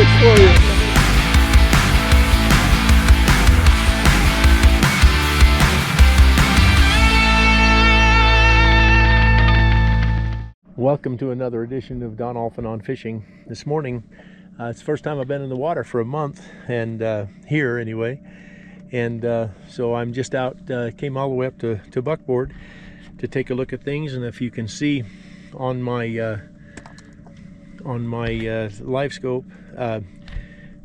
fish for you. Welcome to another edition of Don Off and On Fishing. This morning, it's the first time I've been in the water for a month, and here anyway. And so I'm just out, came all the way up to Buckboard to take a look at things. And if you can see on my live scope,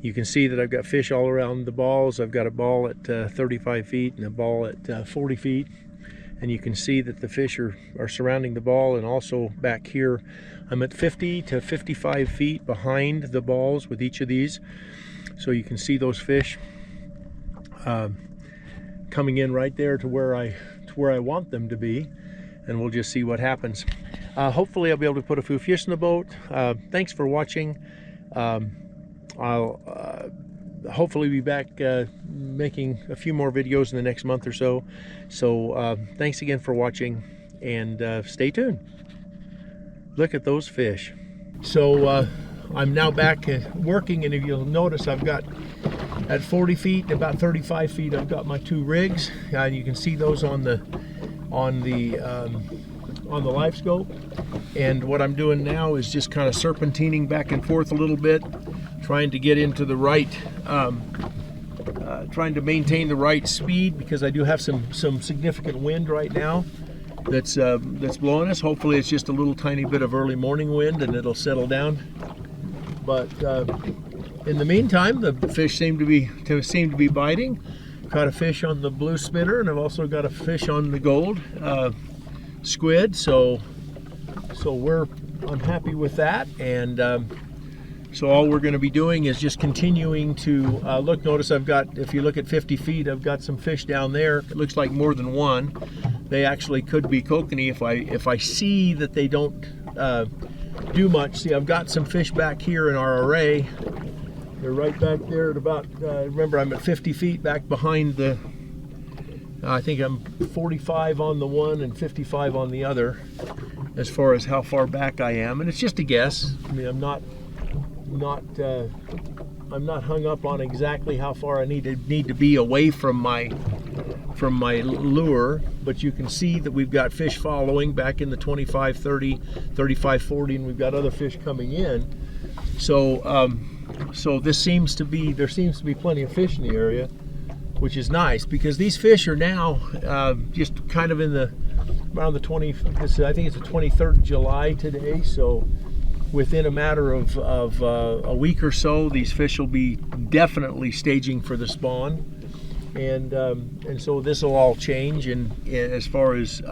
you can see that I've got fish all around the balls. I've got a ball at 35 feet and a ball at 40 feet. And you can see that the fish are surrounding the ball, and also back here I'm at 50 to 55 feet behind the balls with each of these. So you can see those fish coming in right there to where I want them to be, and we'll just see what happens. Hopefully I'll be able to put a few fish in the boat. Thanks for watching. I'll hopefully be back making a few more videos in the next month or so. So thanks again for watching, and stay tuned. Look at those fish. So I'm now back working, and if you'll notice, I've got at 40 feet and about 35 feet I've got my two rigs, and you can see those on the live scope. And what I'm doing now is just kind of serpentining back and forth a little bit, trying to get into the right, trying to maintain the right speed, because I do have some significant wind right now that's blowing us. Hopefully it's just a little tiny bit of early morning wind and it'll settle down. But in the meantime, the fish seem to be biting. Caught a fish on the blue spinner, and I've also got a fish on the gold squid. So I'm happy with that, and so all we're going to be doing is just continuing to look. Notice I've got, if you look at 50 feet, I've got some fish down there. It looks like more than one. They actually could be kokanee if I see that they don't do much. See, I've got some fish back here in our array. They're right back there at about, remember, I'm at 50 feet back behind the, I think I'm 45 on the one and 55 on the other, as far as how far back I am. And it's just a guess. I mean, I'm not hung up on exactly how far I need to be away from my lure, but you can see that we've got fish following back in the 25, 30, 35, 40, and we've got other fish coming in. So so there seems to be plenty of fish in the area, which is nice, because these fish are now just kind of in around the 20. I think it's the 23rd of July today. So within a matter of a week or so, these fish will be definitely staging for the spawn, and so this will all change in as far as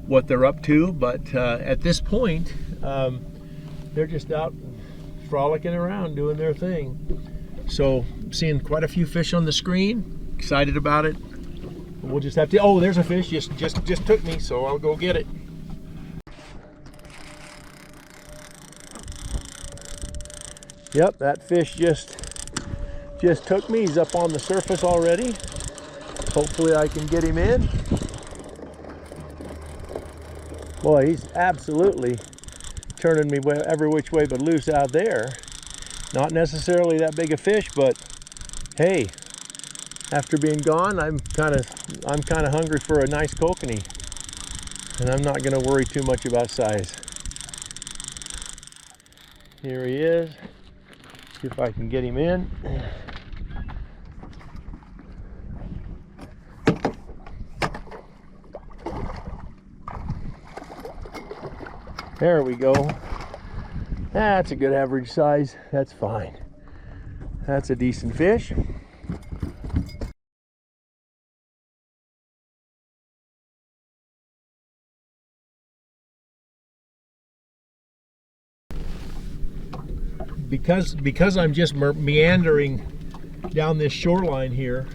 what they're up to. But at this point, they're just out frolicking around doing their thing. So seeing quite a few fish on the screen, excited about it. We'll just have to, oh, there's a fish just took me, so I'll go get it. Yep, that fish just took me. He's up on the surface already. Hopefully I can get him in. Boy, he's absolutely turning me every which way but loose out there. Not necessarily that big a fish, but hey, after being gone, I'm kind of hungry for a nice kokanee, and I'm not going to worry too much about size. Here he is. See if I can get him in. There we go. That's a good average size. That's fine. That's a decent fish. Because I'm just meandering down this shoreline here,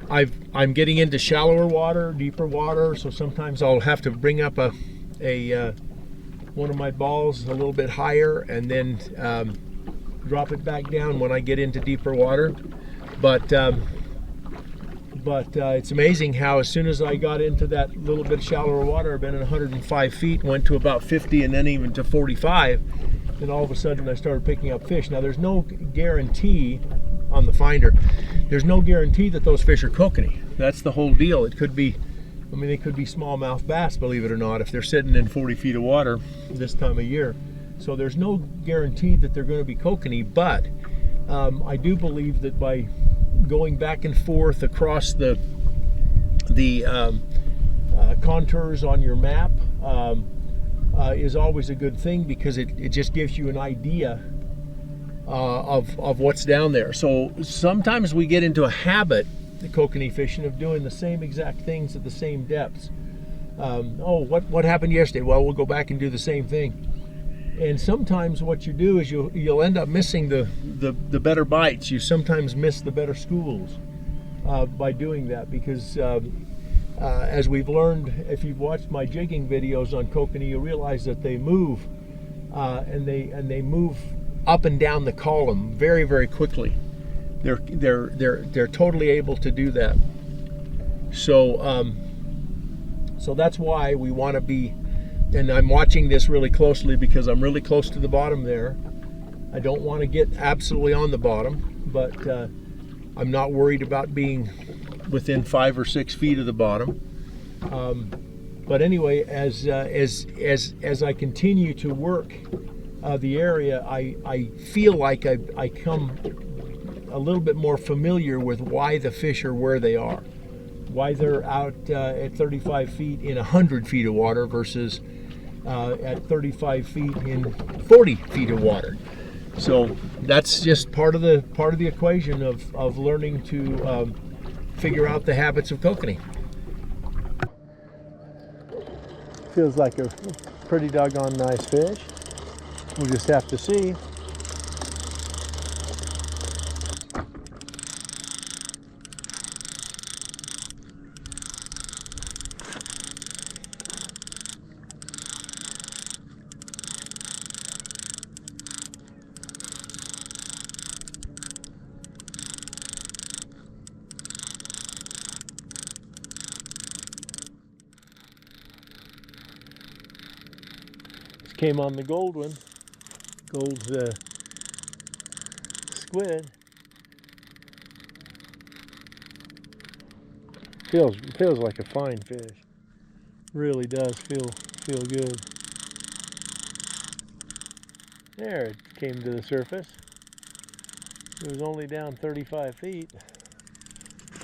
I'm getting into shallower water, deeper water, so sometimes I'll have to bring up one of my balls a little bit higher and then drop it back down when I get into deeper water. But But it's amazing how as soon as I got into that little bit shallower water, I've been at 105 feet, went to about 50 and then even to 45, and all of a sudden I started picking up fish. Now there's no guarantee on the finder, there's no guarantee that those fish are kokanee. That's the whole deal. It could be, I mean, they could be smallmouth bass, believe it or not, if they're sitting in 40 feet of water this time of year. So there's no guarantee that they're going to be kokanee, but I do believe that by going back and forth across the contours on your map is always a good thing, because it just gives you an idea of what's down there. So sometimes we get into a habit, the kokanee fishing, of doing the same exact things at the same depths. Oh, what happened yesterday? Well, we'll go back and do the same thing. And sometimes what you do is you'll end up missing the better bites. You sometimes miss the better schools by doing that, because as we've learned, if you've watched my jigging videos on kokanee, you realize that they move and they move up and down the column very, very quickly. They're totally able to do that. So so that's why we want to be. And I'm watching this really closely because I'm really close to the bottom there. I don't want to get absolutely on the bottom, but I'm not worried about being within 5 or 6 feet of the bottom. But anyway, as I continue to work the area, I feel like I come a little bit more familiar with why the fish are where they are, why they're out at 35 feet in 100 feet of water versus at 35 feet in 40 feet of water. So that's just part of the equation of learning to figure out the habits of kokanee. Feels like a pretty doggone nice fish. We'll just have to see. Came on the gold one, gold's squid. Feels like a fine fish. Really does feel good. There, it came to the surface. It was only down 35 feet.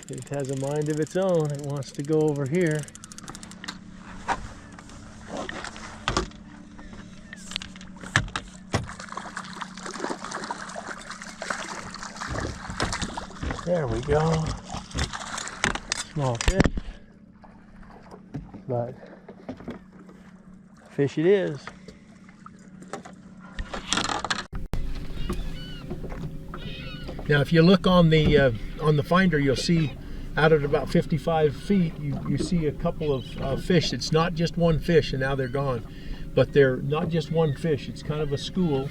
It has a mind of its own. It wants to go over here. There we go. Small fish, but fish it is. Now, if you look on the finder, you'll see out at about 55 feet, you see a couple of fish. It's not just one fish, and now they're gone. But they're not just one fish. It's kind of a school.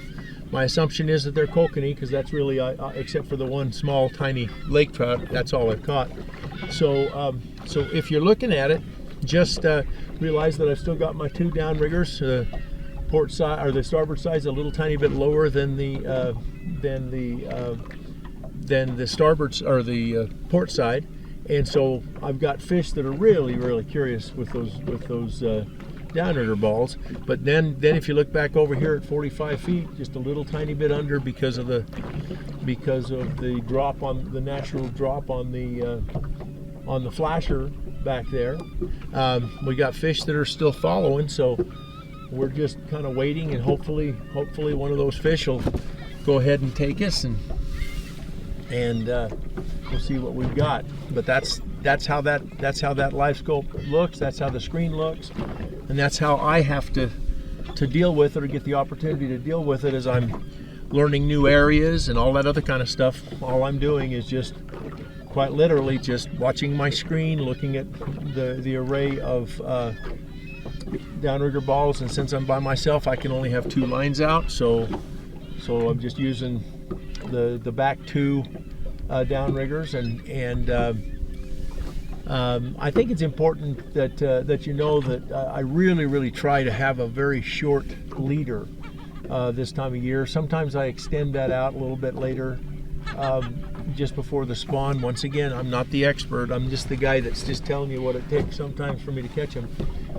My assumption is that they're kokanee, because that's really, except for the one small, tiny lake trout, that's all I've caught. So, so if you're looking at it, just realize that I've still got my 2 downriggers. Port side or the starboard side is a little tiny bit lower than the starboard or the port side, and so I've got fish that are really, really curious with those downrigger balls. But then if you look back over here at 45 feet, just a little tiny bit under because of the drop on the natural drop on the flasher back there. We got fish that are still following, so we're just kind of waiting, and hopefully one of those fish will go ahead and take us, and we'll see what we've got. But that's how that live scope looks. That's how the screen looks. And that's how I have to deal with it, or get the opportunity to deal with it, as I'm learning new areas and all that other kind of stuff. All I'm doing is just quite literally just watching my screen, looking at the array of downrigger balls. And since I'm by myself, I can only have 2 lines out, so I'm just using the back 2 downriggers, and I think it's important that you know that I really try to have a very short leader this time of year. Sometimes I extend that out a little bit later, just before the spawn. Once again, I'm not the expert. I'm just the guy that's just telling you what it takes sometimes for me to catch them.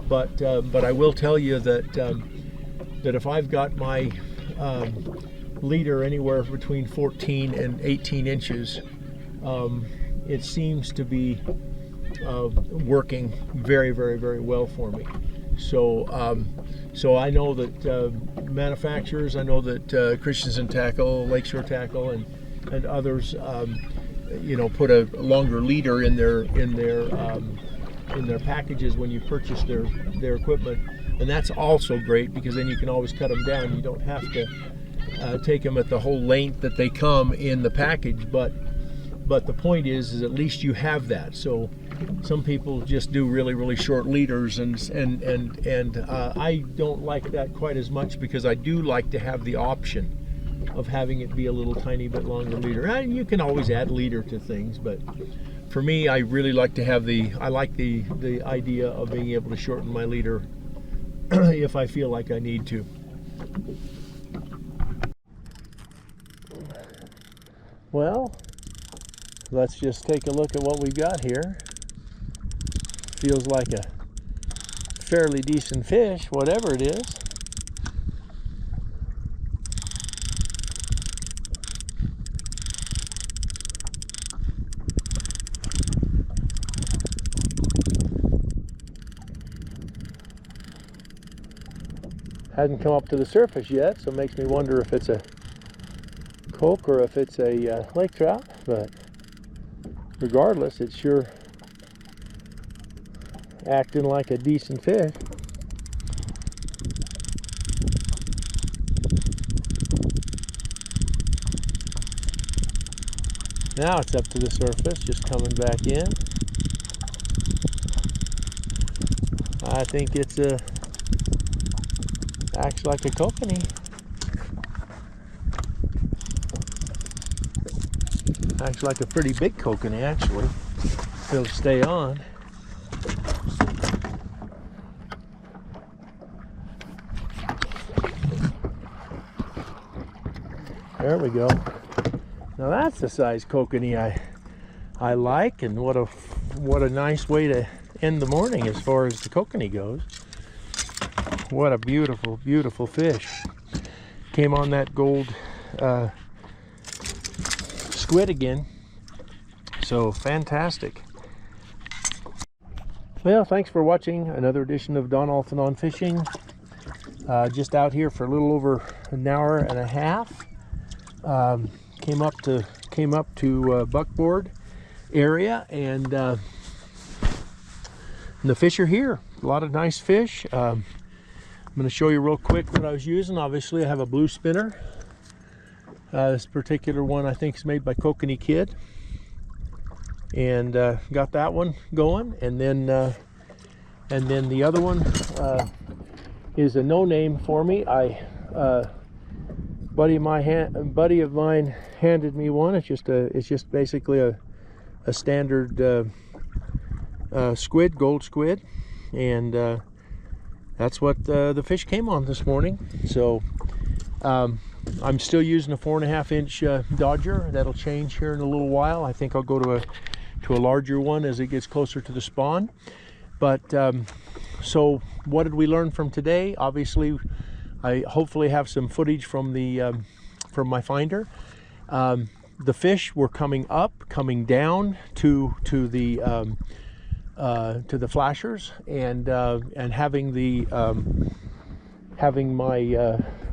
But I will tell you that that if I've got my leader anywhere between 14 and 18 inches, it seems to be working very well for me. So so I know that manufacturers, I know that Christenson Tackle, Lakeshore Tackle, and others, you know, put a longer leader in their packages when you purchase their equipment, and that's also great because then you can always cut them down. You don't have to take them at the whole length that they come in the package, but the point is at least you have that. So some people just do really short leaders, and I don't like that quite as much, because I do like to have the option of having it be a little tiny bit longer leader. And you can always add leader to things, but for me, I really like to have the idea of being able to shorten my leader if I feel like I need to. Well, let's just take a look at what we've got here. Feels like a fairly decent fish, whatever it is. Hasn't come up to the surface yet, so it makes me wonder if it's a coke or if it's a lake trout, but regardless, it's sure acting like a decent fish. Now it's up to the surface, just coming back in. I think it's acts like a kokanee. Acts like a pretty big kokanee, actually. It'll stay on. There we go. Now that's the size kokanee I like, and what a nice way to end the morning as far as the kokanee goes. What a beautiful fish. Came on that gold squid again. So fantastic. Well, thanks for watching another edition of Don Alton on Fishing. Just out here for a little over an hour and a half. Came up to buckboard area, and the fish are here. A lot of nice fish. I'm going to show you real quick what I was using. Obviously, I have a blue spinner. This particular one I think is made by Kokanee Kid, and got that one going. And then the other one is a no name for me. Buddy of mine handed me one. It's just basically a standard squid, gold squid, and that's what the fish came on this morning. So I'm still using a 4.5 inch Dodger. That'll change here in a little while. I think I'll go to a larger one as it gets closer to the spawn. But so what did we learn from today? Obviously, I hopefully have some footage from my finder. The fish were coming up, coming down to the flashers, and having my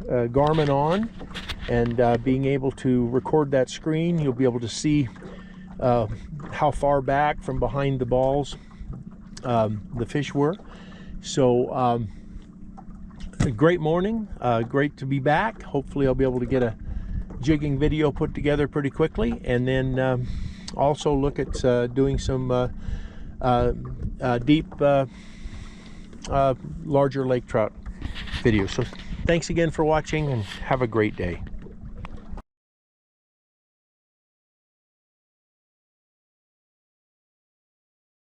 Garmin on, and being able to record that screen. You'll be able to see how far back from behind the balls the fish were. So a great morning, great to be back. Hopefully I'll be able to get a jigging video put together pretty quickly, and then also look at doing some deep larger lake trout videos. So thanks again for watching, and have a great day.